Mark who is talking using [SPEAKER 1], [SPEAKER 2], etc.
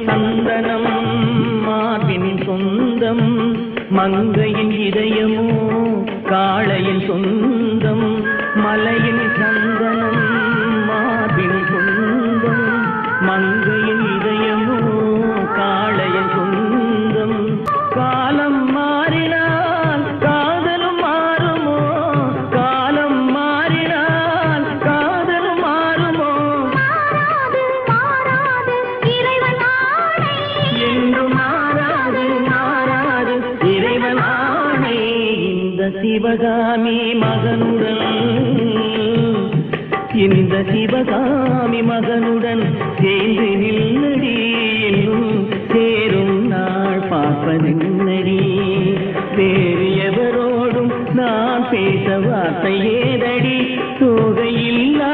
[SPEAKER 1] சந்தனம் மார்பின் சொந்தம் மங்கையின் இதயமோ காளையின் சொந்தம் மலையின் சந்தனம் மார்பின் சொந்தம் மங்கையின் இதயமோ காளையின் சொந்தம் காலம் மாறினால் காதலும் மாறுமோ காலம் மாறினால் காதலும் மாறுமோ என்று மாறாது மாறாது இறைவன் ஆணை இந்த சிவகாமி மகனுடன் இந்த சிவகாமி மகனுடன் சேர்ந்து நில்லடி என்னும் சேரும் நாள் பார்ப்பதென்னடி வேறு எவரோடும் நான் பேச வார்த்தை ஏதடி தோகையில்லா